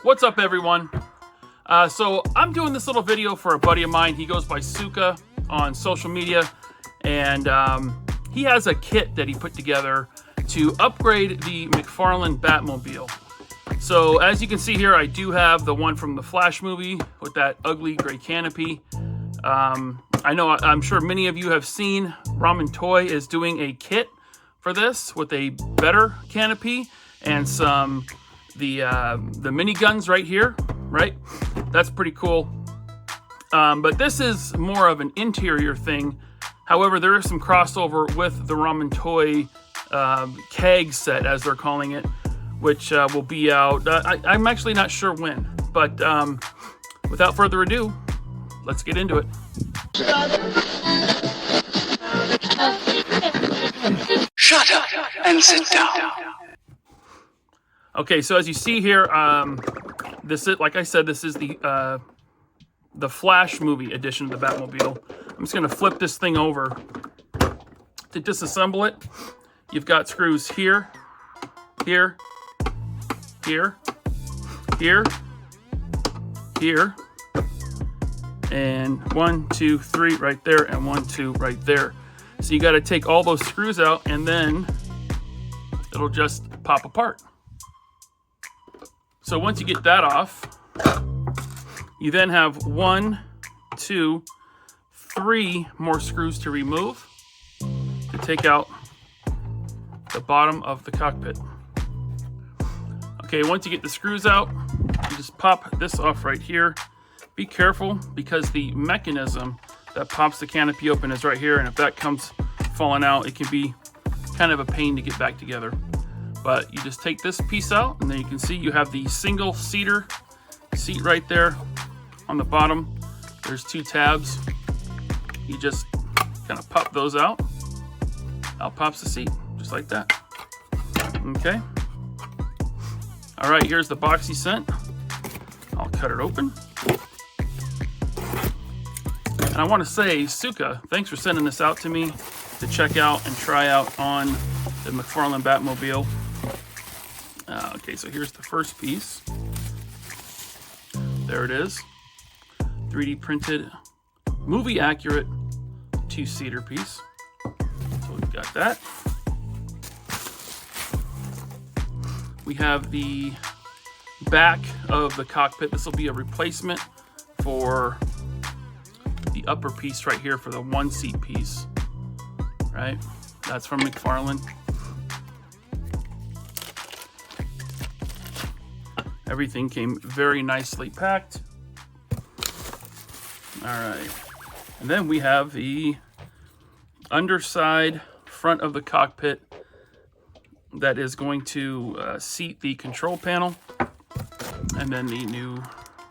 What's up, everyone? So I'm doing this little video for a buddy of mine. He goes by Suka on social media, and he has a kit that he put together to upgrade the McFarlane Batmobile. So as you can see here, I do have the one from the Flash movie with that ugly gray canopy. I'm sure many of you have seen Ramen Toy is doing a kit for this with a better canopy and some the miniguns right here, right? That's pretty cool. But this is more of an interior thing. However, there is some crossover with the Ramen Toy keg set, as they're calling it, which will be out. I'm actually not sure when, but without further ado, let's get into it. Shut up and sit down. Okay, so as you see here, this is, like I said, this is the Flash movie edition of the Batmobile. I'm just going to flip this thing over to disassemble it. You've got screws here, here, here, here, here, and 1, 2, 3 right there, and 1, 2 right there. So you got to take all those screws out, and then it'll just pop apart. So once you get that off, you then have 1, 2, 3 more screws to remove to take out the bottom of the cockpit. Okay, once you get the screws out, you just pop this off right here. Be careful, because the mechanism that pops the canopy open is right here, and if that comes falling out, it can be kind of a pain to get back together. But you just take this piece out, and then you can see you have the single seater seat right there on the bottom. There's 2 tabs. You just kind of pop those out. Out pops the seat, just like that. Okay. All right, here's the box he sent. I'll cut it open. And I want to say, Suka, thanks for sending this out to me to check out and try out on the McFarlane Batmobile. Okay, so here's the first piece. There it is. 3D printed, movie accurate 2-seater piece. So we've got that. We have the back of the cockpit. This will be a replacement for the upper piece right here for the 1-seat piece, right? That's from McFarlane. Everything came very nicely packed. All right, and then we have the underside front of the cockpit that is going to seat the control panel, and then the new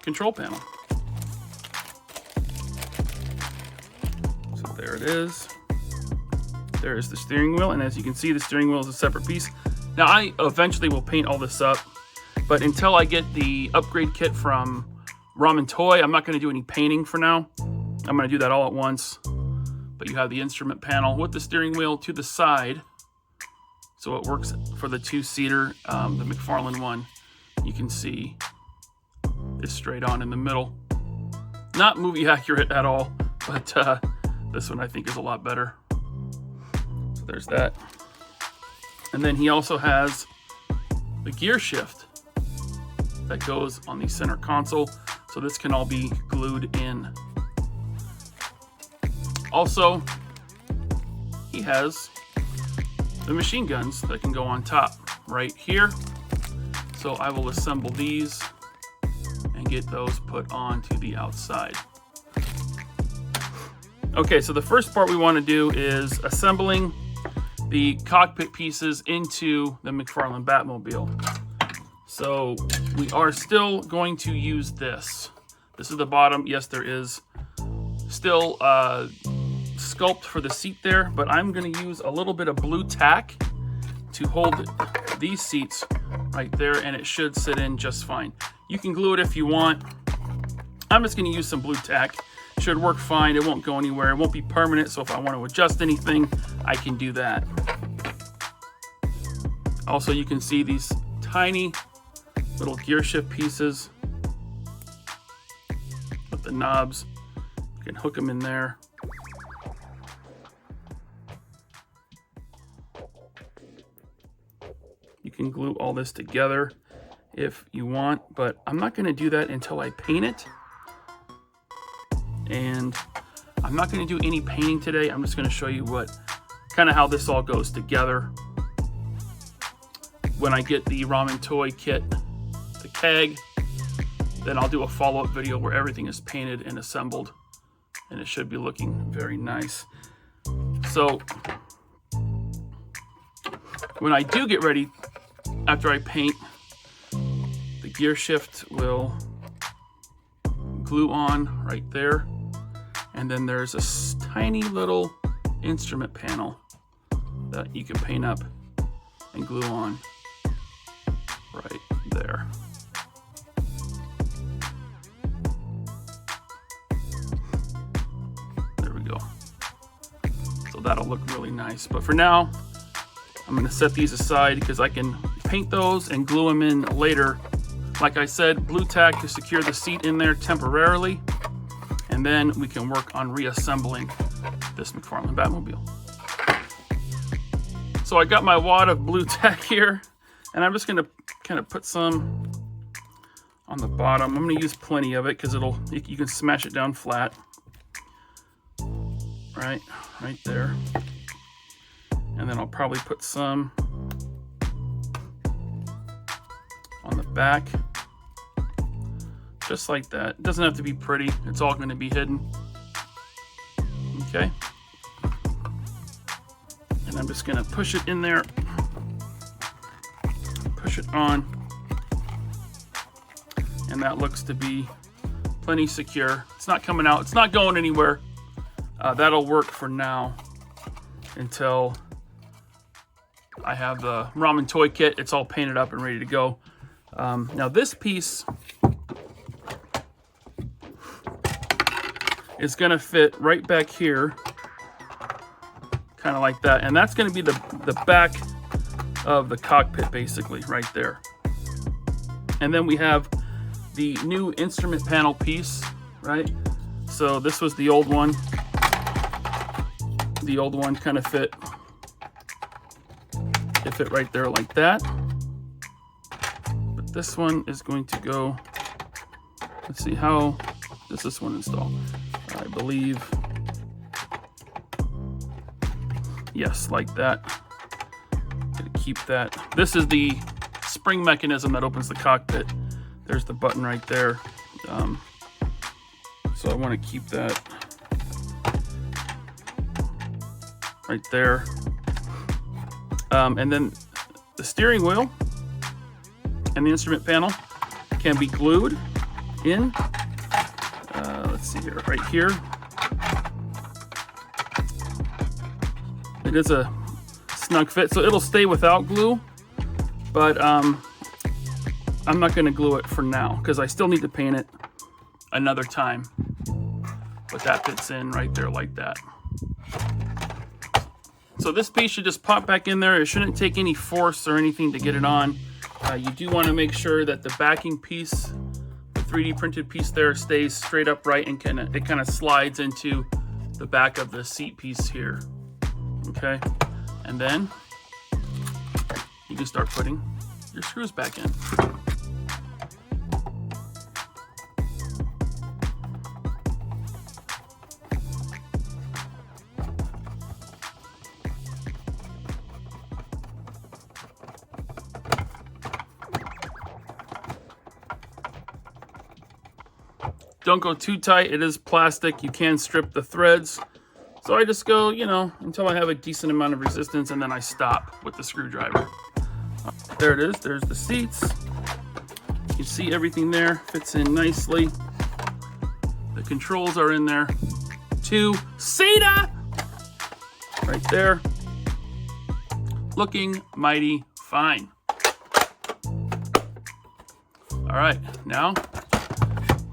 control panel. So there it is. There is the steering wheel, and as you can see, the steering wheel is a separate piece. Now, I eventually will paint all this up, but until I get the upgrade kit from Ramen Toy, I'm not going to do any painting for now. I'm going to do that all at once. But you have the instrument panel with the steering wheel to the side, so it works for the 2-seater, the McFarlane one. You can see is straight on in the middle. Not movie accurate at all, but this one I think is a lot better. So there's that. And then he also has the gear shift that goes on the center console, so this can all be glued in. Also, he has the machine guns that can go on top right here. So I will assemble these and get those put onto the outside. Okay, so the first part we want to do is assembling the cockpit pieces into the McFarlane Batmobile. So we are still going to use this. This is the bottom. Yes, there is still sculpt for the seat there, but I'm going to use a little bit of blue tack to hold these seats right there, and it should sit in just fine. You can glue it if you want. I'm just going to use some blue tack. Should work fine. It won't go anywhere. It won't be permanent, so if I want to adjust anything, I can do that. Also, you can see these tiny little gear shift pieces with the knobs. You can hook them in there. You can glue all this together if you want, but I'm not going to do that until I paint it. And I'm not going to do any painting today. I'm just going to show you kind of how this all goes together. When I get the ramen toy kit, the keg, then I'll do a follow-up video where everything is painted and assembled, and it should be looking very nice. So when I do get ready, after I paint, the gear shift will glue on right there. And then there's a tiny little instrument panel that you can paint up and glue on right there. There we go. So that'll look really nice. But for now, I'm going to set these aside because I can paint those and glue them in later. Like I said, blue tack to secure the seat in there temporarily. And then we can work on reassembling this McFarlane Batmobile. So I got my wad of blue tack here, and I'm just gonna kind of put some on the bottom. I'm gonna use plenty of it because you can smash it down flat. Right there. And then I'll probably put some on the back. Just like that. It doesn't have to be pretty. It's all going to be hidden. Okay. And I'm just going to push it in there. Push it on. And that looks to be plenty secure. It's not coming out. It's not going anywhere. That'll work for now until I have the ramen toy kit. It's all painted up and ready to go. Now this piece is going to fit right back here, kind of like that. And that's going to be the back of the cockpit, basically, right there. And then we have the new instrument panel piece, right? So this was the old one. The old one kind of fit. It fit right there like that. But this one is going to go, let's see, how does this one install? I believe, yes, like that. Gonna keep that. This is the spring mechanism that opens the cockpit. There's the button right there. So I want to keep that right there. And then the steering wheel and the instrument panel can be glued in. Let's see here, right here. It is a snug fit, so it'll stay without glue, but I'm not going to glue it for now because I still need to paint it another time. But that fits in right there like that. So this piece should just pop back in there. It shouldn't take any force or anything to get it on. You do want to make sure that the backing piece, the 3D printed piece there, stays straight upright and it kind of slides into the back of the seat piece here. Okay, and then you can start putting your screws back in. Don't go too tight. It is plastic. You can strip the threads. So I just go, until I have a decent amount of resistance, and then I stop with the screwdriver. There it is. There's the seats. You can see everything there fits in nicely. The controls are in there. Two-seater right there. Looking mighty fine. All right, now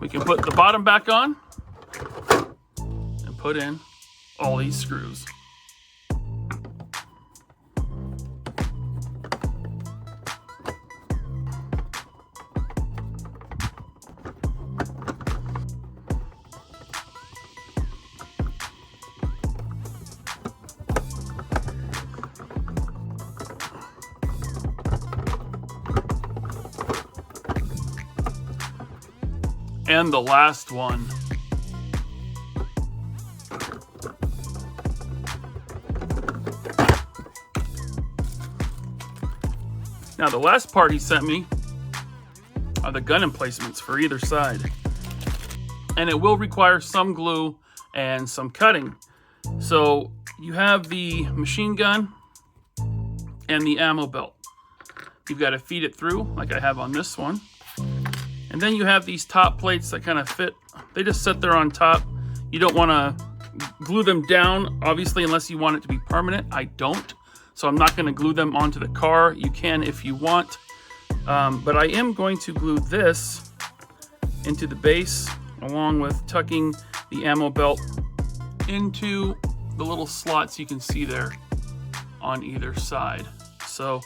we can put the bottom back on and put in all these screws. And the last one. Now the last part he sent me are the gun emplacements for either side. And it will require some glue and some cutting. So you have the machine gun and the ammo belt. You've got to feed it through like I have on this one. And then you have these top plates that kind of fit. They just sit there on top. You don't want to glue them down, obviously, unless you want it to be permanent. I don't. So I'm not going to glue them onto the car. You can if you want. But I am going to glue this into the base, along with tucking the ammo belt into the little slots you can see there on either side. So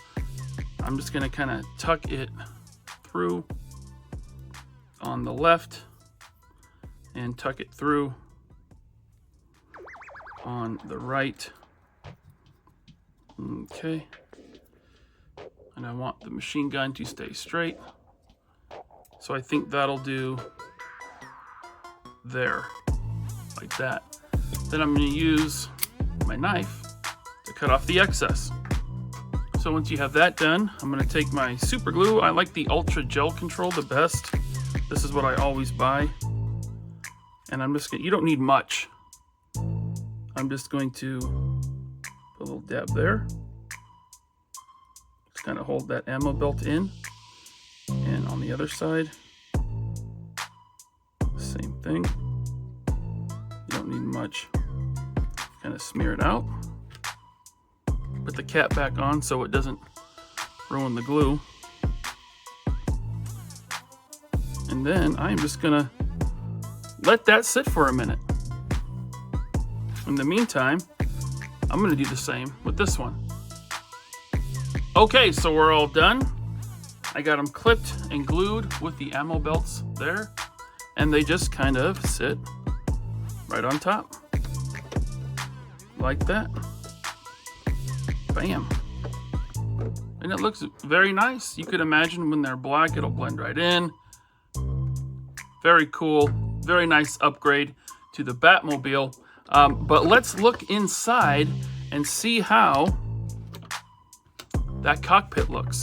I'm just going to kind of tuck it through on the left and tuck it through on the right. Okay. And I want the machine gun to stay straight. So I think that'll do there, like that. Then I'm going to use my knife to cut off the excess. So once you have that done, I'm going to take my super glue. I like the Ultra Gel Control the best. This is what I always buy. And I'm just going to, you don't need much. I'm just going to put a little dab there. Just kind of hold that ammo belt in. And on the other side, same thing. You don't need much. Kind of smear it out. Put the cap back on so it doesn't ruin the glue. And then I'm just gonna let that sit for a minute. In the meantime, I'm gonna do the same with this one. Okay, so we're all done. I got them clipped and glued with the ammo belts there, and they just kind of sit right on top, like that. Bam. And it looks very nice. You could imagine when they're black, it'll blend right in. Very cool, very nice upgrade to the Batmobile. But let's look inside and see how that cockpit looks.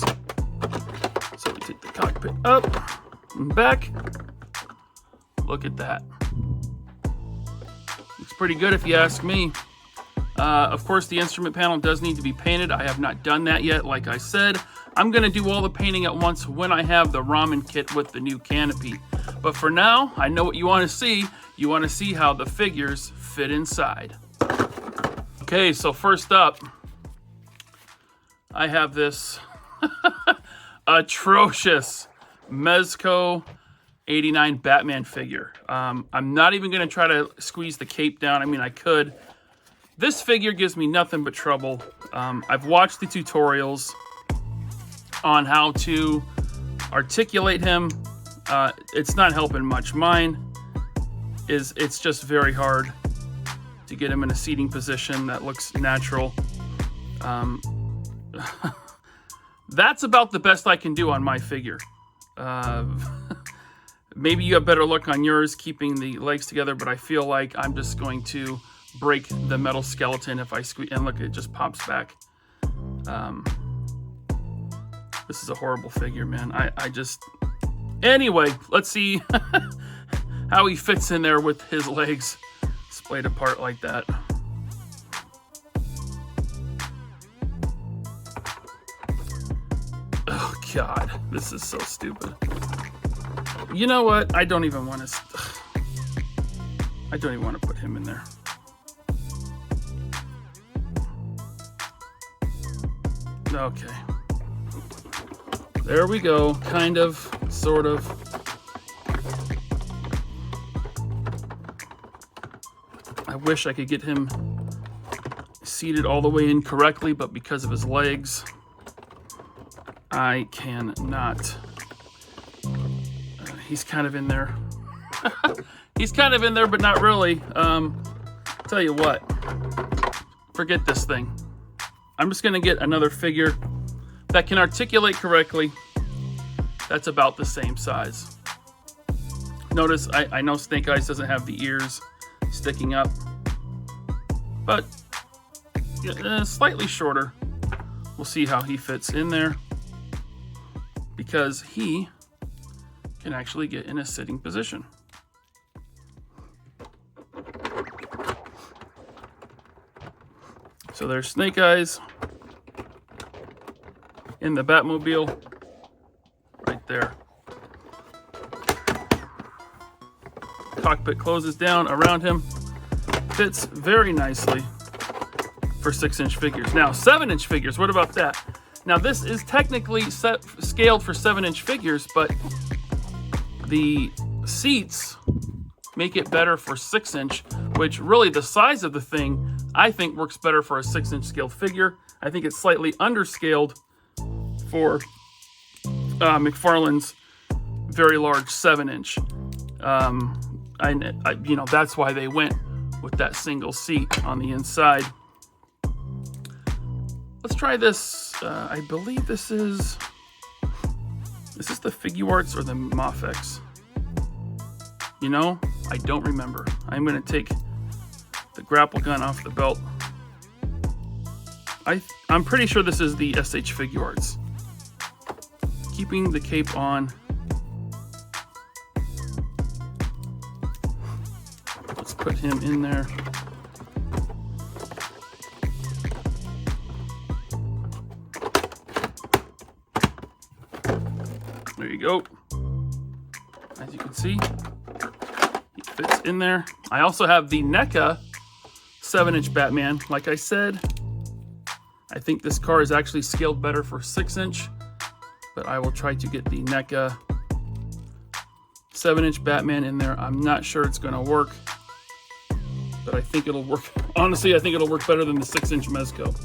So we take the cockpit up and back. Look at that. Looks pretty good if you ask me. Of course, the instrument panel does need to be painted. I have not done that yet. Like I said, I'm going to do all the painting at once when I have the ramen kit with the new canopy. But for now, I know what you want to see. You want to see how the figures fit inside. Okay, so first up, I have this atrocious Mezco 89 Batman figure. I'm not even going to try to squeeze the cape down. I mean, I could. This figure gives me nothing but trouble. I've watched the tutorials on how to articulate him. It's not helping much. Mine is, it's just very hard to get him in a seating position that looks natural. That's about the best I can do on my figure. Maybe you have better luck on yours keeping the legs together, but I feel like I'm just going to break the metal skeleton if I squeeze. And look, it just pops back. This is a horrible figure, man. I just... Anyway, let's see how he fits in there with his legs splayed apart like that. Oh, God. This is so stupid. You know what? I don't even want to... I don't even want to put him in there. Okay. There we go. Kind of, sort of. I wish I could get him seated all the way in correctly, but because of his legs, I cannot. He's kind of in there. He's kind of in there, but not really. Tell you what. Forget this thing. I'm just going to get another figure that can articulate correctly. That's about the same size. Notice I know Snake Eyes doesn't have the ears sticking up, but slightly shorter. We'll see how he fits in there, because he can actually get in a sitting position. So there's Snake Eyes in the Batmobile right there. Cockpit closes down around him. Fits very nicely for 6-inch figures. Now, 7-inch figures, what about that? Now, this is technically scaled for 7-inch figures, but the seats make it better for 6-inch, which really the size of the thing, I think, works better for a 6-inch scaled figure. I think it's slightly underscaled for McFarlane's very large 7-inch. You know, that's why they went with that single seat on the inside. Let's try this. I believe this is this the Figuarts or the Mafex? You know, I don't remember. I'm going to take the grapple gun off the belt. I'm pretty sure this is the SH Figuarts. Keeping the cape on. Let's put him in there. There you go. As you can see, he fits in there. I also have the NECA 7-inch Batman. Like I said, I think this car is actually scaled better for 6-inch, but I will try to get the NECA 7-inch Batman in there. I'm not sure it's going to work, but I think it'll work. Honestly, I think it'll work better than the 6-inch Mezco.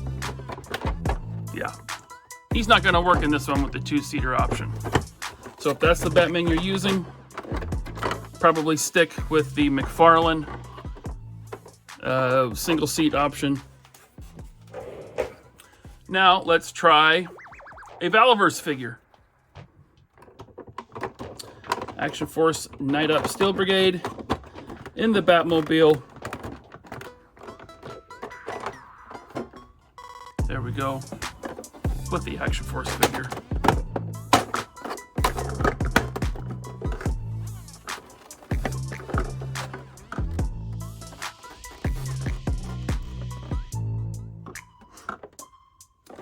Yeah. He's not going to work in this one with the 2-seater option. So if that's the Batman you're using, probably stick with the McFarlane single seat option. Now let's try a Valiverse figure. Action Force Night Up Steel Brigade in the Batmobile. There we go. With the Action Force figure.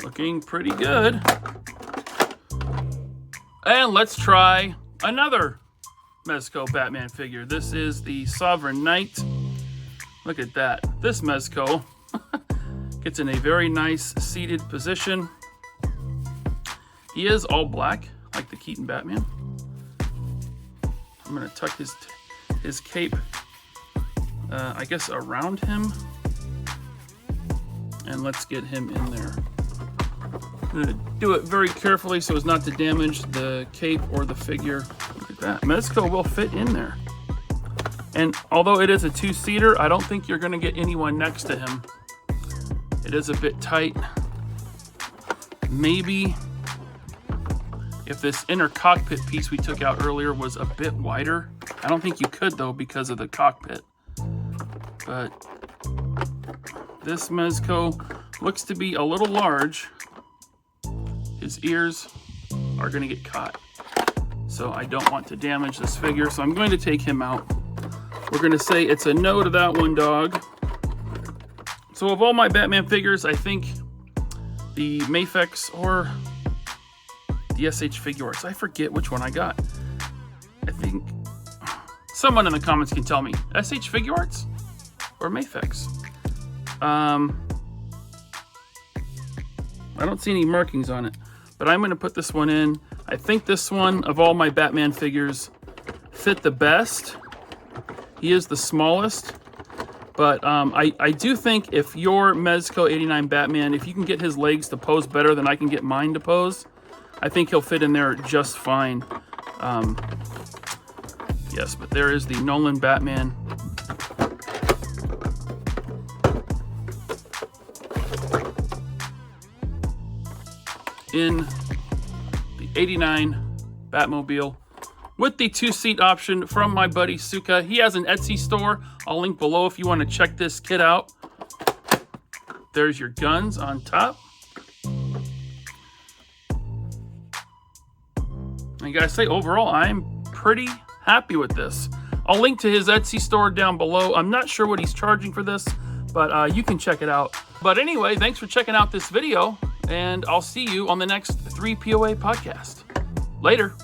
Looking pretty good. And let's try another Mezco Batman figure. This is the Sovereign Knight. Look at that. This Mezco gets in a very nice seated position. He is all black, like the Keaton Batman. I'm going to tuck his cape, I guess, around him. And let's get him in there. I'm going to do it very carefully so as not to damage the cape or the figure. Look at that. Mezco will fit in there. And although it is a 2-seater, I don't think you're going to get anyone next to him. It is a bit tight. Maybe if this inner cockpit piece we took out earlier was a bit wider. I don't think you could, though, because of the cockpit. But this Mezco looks to be a little large. His ears are going to get caught. So I don't want to damage this figure, so I'm going to take him out. We're going to say it's a no to that one, dog. So of all my Batman figures, I think the Mafex or the SH Figuarts. I forget which one I got. I think someone in the comments can tell me. SH Figuarts or Mafex? I don't see any markings on it, but I'm going to put this one in. I think this one, of all my Batman figures, fit the best. He is the smallest, but I do think if your Mezco 89 Batman, if you can get his legs to pose better than I can get mine to pose, I think he'll fit in there just fine. Yes, but there is the Nolan Batman. In the 89 Batmobile. with the 2-seat option from my buddy Suka. He has an Etsy store. I'll link below if you want to check this kit out. There's your guns on top. I gotta say, overall, I'm pretty happy with this. I'll link to his Etsy store down below. I'm not sure what he's charging for this, but you can check it out. But anyway, thanks for checking out this video, and I'll see you on the next 3POA podcast. Later.